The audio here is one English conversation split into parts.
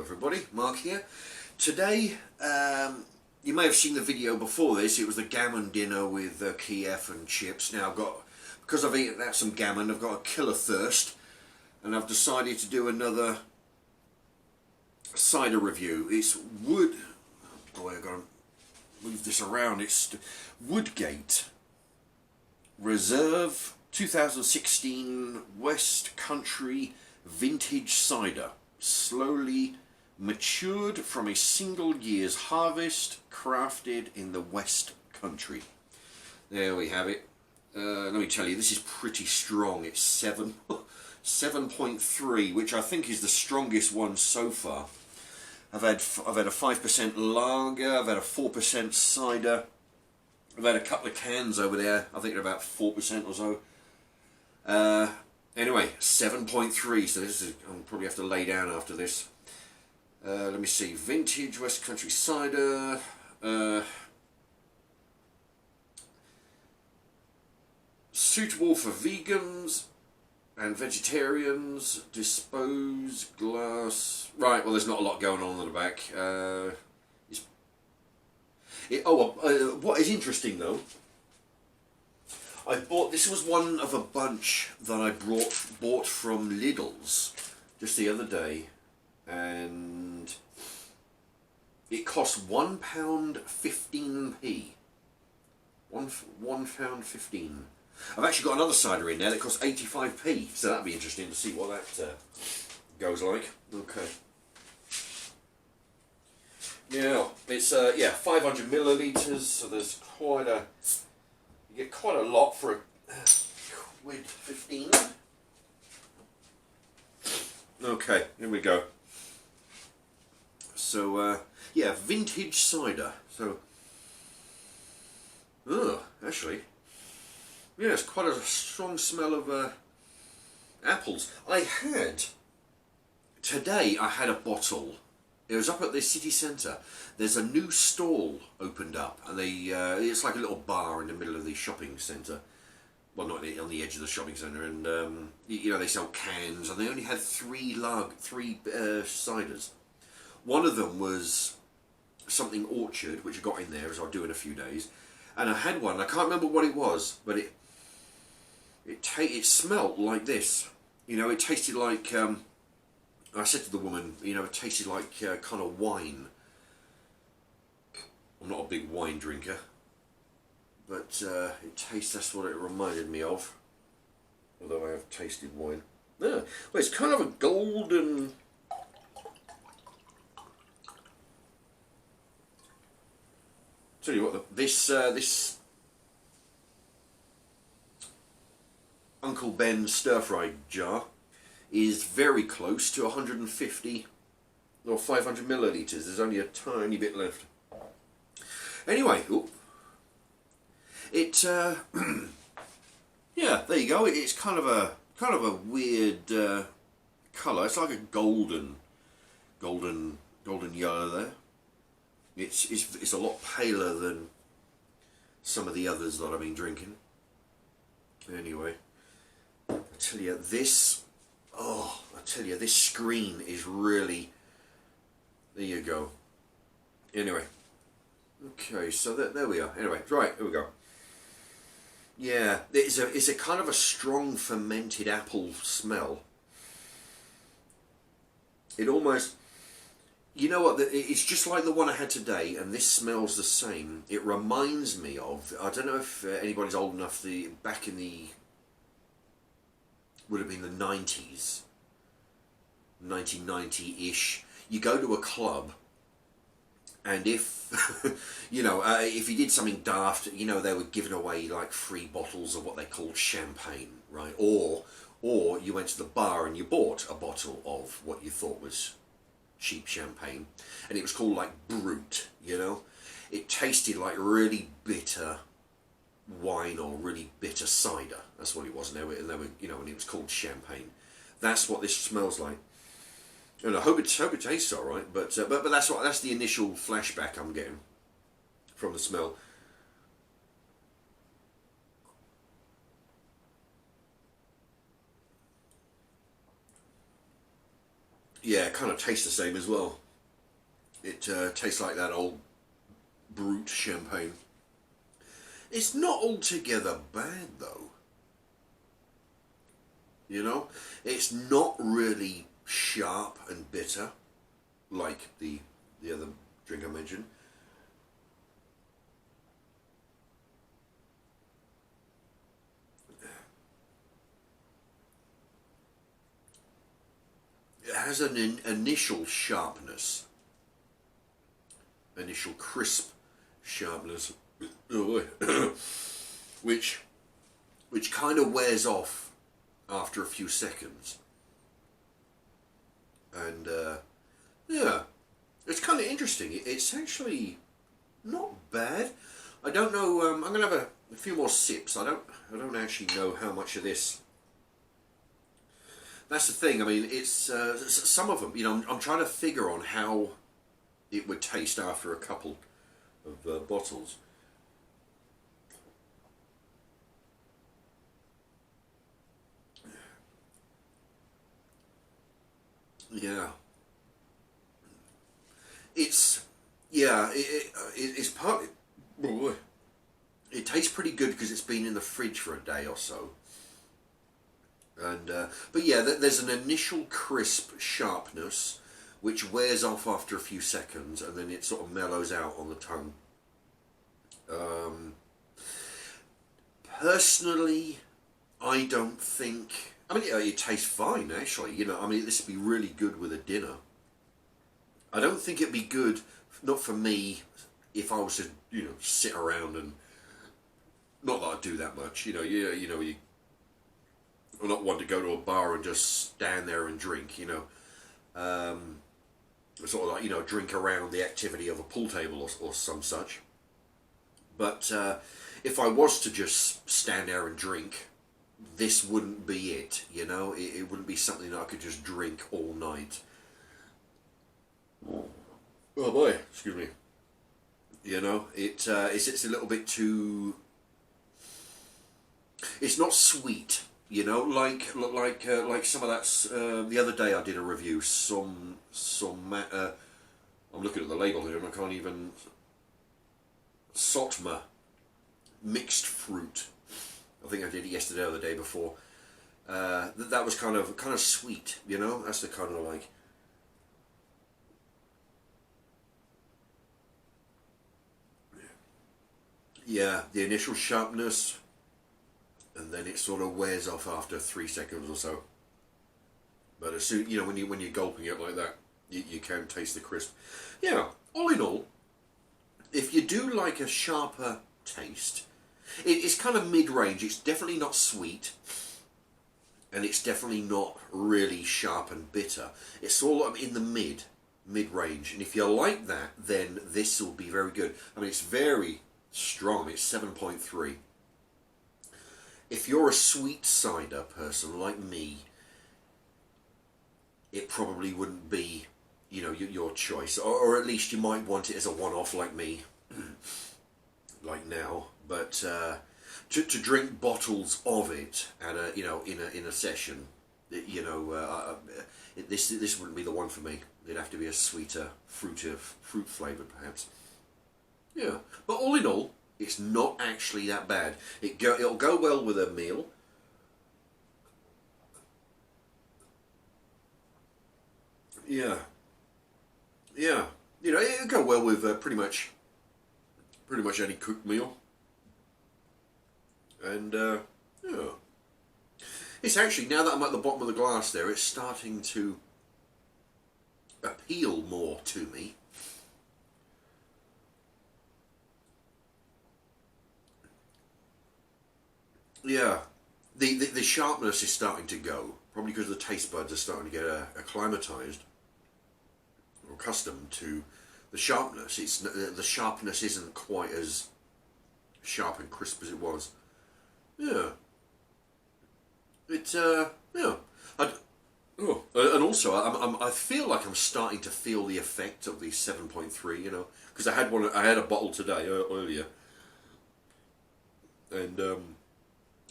everybody, Mark here. Today, you may have seen the video before this. It was the gammon dinner with Kiev and chips. Now because I've eaten out some gammon, I've got a killer thirst, and I've decided to do another cider review. It's oh boy, I've got to move this around. It's Woodgate Reserve 2016 West Country Vintage Cider, slowly matured from a single year's harvest, crafted in the West Country. There we have it. Let me tell you, this is pretty strong. It's 7.3, which I think is the strongest one so far. I've had a 5% lager, I've had a 4% cider, I've had a couple of cans over there, I think they're about 4% or so. Anyway, 7.3, so this is, I'll probably have to lay down after this. Let me see, vintage West Country cider, suitable for vegans and vegetarians, dispose glass. Right, well, there's not a lot going on the back. What is interesting though, this was one of a bunch that I bought from Lidl's just the other day, and it cost £1.15p. £1.15. I've actually got another cider in there that costs 85p, so that'd be interesting to see what that goes like. Okay. Now it's 500 millilitres, so there's you get quite a lot for £1.15. Okay, here we go. So vintage cider. So, actually, yeah, it's quite a strong smell of apples. Today I had a bottle. It was up at the city centre. There's a new stall opened up, and it's like a little bar in the middle of the shopping centre. Well, not on the edge of the shopping centre, and they sell cans, and they only had three ciders. One of them was something orchard, which I got in there as I'll do in a few days, and I had one. I can't remember what it was, but it smelled like this. It tasted like. I said to the woman, it tasted like kind of wine. I'm not a big wine drinker, but that's what it reminded me of. Although I have tasted wine. Yeah. Well, it's kind of a golden. Tell you what, this Uncle Ben stir-fried jar is very close to 150 or 500 millilitres. There's only a tiny bit left. Anyway, yeah, there you go. It's kind of a weird colour. It's like a golden yellow there. It's a lot paler than some of the others that I've been drinking. Anyway, I tell you this screen is really. There you go. Anyway, okay, so there we are. Anyway, right, here we go. Yeah, it's a kind of a strong fermented apple smell. It almost. You know what, it's just like the one I had today, and this smells the same. It reminds me of, I don't know if anybody's old enough, back in would have been the 90s, 1990-ish, you go to a club, and if, if you did something daft, they were giving away like free bottles of what they called champagne, right? Or you went to the bar and you bought a bottle of what you thought was cheap champagne, and it was called like Brut. It tasted like really bitter wine or really bitter cider. That's what it was. And they were and it was called champagne. That's what this smells like, and I hope it tastes all right. But that's the initial flashback I'm getting from the smell. Yeah, it kind of tastes the same as well. It tastes like that old brute champagne. It's not altogether bad though. You know, it's not really sharp and bitter like the other drink I mentioned. It has an initial sharpness, initial crisp sharpness, which which kind of wears off after a few seconds. And yeah, it's kind of interesting. It's actually not bad. I don't know. I'm gonna have a few more sips. I don't actually know how much of this. That's the thing. I mean, it's some of them. You know, I'm trying to figure on how it would taste after a couple of bottles. Yeah, it's yeah. It's partly. It tastes pretty good because it's been in the fridge for a day or so. And but yeah, there's an initial crisp sharpness which wears off after a few seconds, and then it sort of mellows out on the tongue. Um, Personally, I don't think. I mean, it tastes fine actually. You know, I mean, this would be really good with a dinner. I don't think it'd be good, not for me, if I was to sit around and not that I do that much. I'm not one to go to a bar and just stand there and drink. Um, Sort of like drink around the activity of a pool table or some such. But if I was to just stand there and drink, this wouldn't be it. It wouldn't be something that I could just drink all night. Oh boy, excuse me. It's a little bit too. It's not sweet. Like some of that. The other day I did a review. I'm looking at the label here and I can't even. Sotma mixed fruit. I think I did it yesterday or the day before. That was kind of sweet. That's the kind of like. Yeah, the initial sharpness, and then it sort of wears off after 3 seconds or so. But as soon when you're gulping it like that, you can taste the crisp. Yeah, all in all, if you do like a sharper taste, it's kind of mid-range. It's definitely not sweet, and it's definitely not really sharp and bitter. It's all in the mid-range, and if you like that, then this will be very good. I mean, it's very strong. It's 7.3. If you're a sweet cider person like me, it probably wouldn't be, your choice, or at least you might want it as a one-off like me, like now. But to drink bottles of it at a in a session, this wouldn't be the one for me. It'd have to be a sweeter, fruit flavored perhaps. Yeah, but all in all, it's not actually that bad. It'll go well with a meal. Yeah, yeah. It'll go well with pretty much any cooked meal. And yeah, it's actually, now that I'm at the bottom of the glass, there, it's starting to appeal more to me. Yeah, the sharpness is starting to go, probably because the taste buds are starting to get acclimatized or accustomed to the sharpness. The sharpness isn't quite as sharp and crisp as it was. Yeah, yeah. I, oh, and also I feel like I'm starting to feel the effect of the 7.3. Because I had a bottle today earlier, and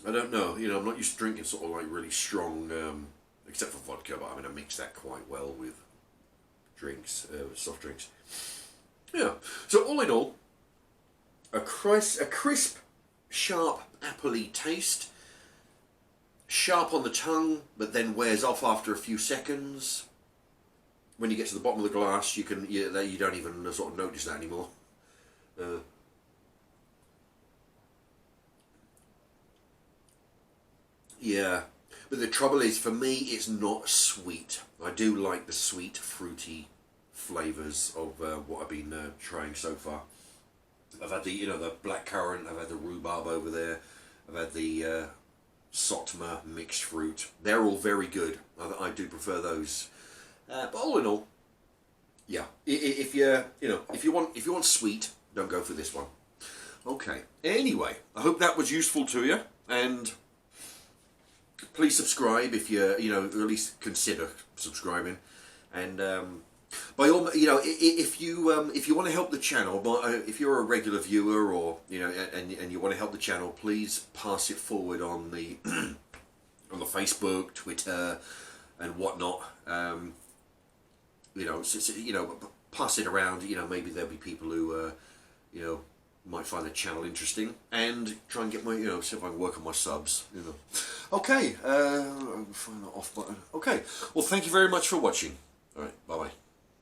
I don't know. I'm not used to drinking sort of like really strong, except for vodka. But I mean, I mix that quite well with drinks, soft drinks. Yeah. So all in all, a crisp, sharp, appley taste. Sharp on the tongue, but then wears off after a few seconds. When you get to the bottom of the glass, you don't even sort of notice that anymore. Yeah, but the trouble is, for me, it's not sweet. I do like the sweet, fruity flavours of what I've been trying so far. I've had the blackcurrant. I've had the rhubarb over there. I've had the Sotma mixed fruit. They're all very good. I do prefer those. But all in all, yeah. If you want sweet, don't go for this one. Okay. Anyway, I hope that was useful to you, and please subscribe if you or at least consider subscribing. And by all, if you want to help the channel, if you're a regular viewer, or and you want to help the channel, please pass it forward on the on the Facebook, Twitter, and whatnot. Pass it around. Maybe there'll be people who might find the channel interesting, and try and get my see if I can work on my subs. Okay, find that off button. Okay, well, thank you very much for watching. All right, bye bye.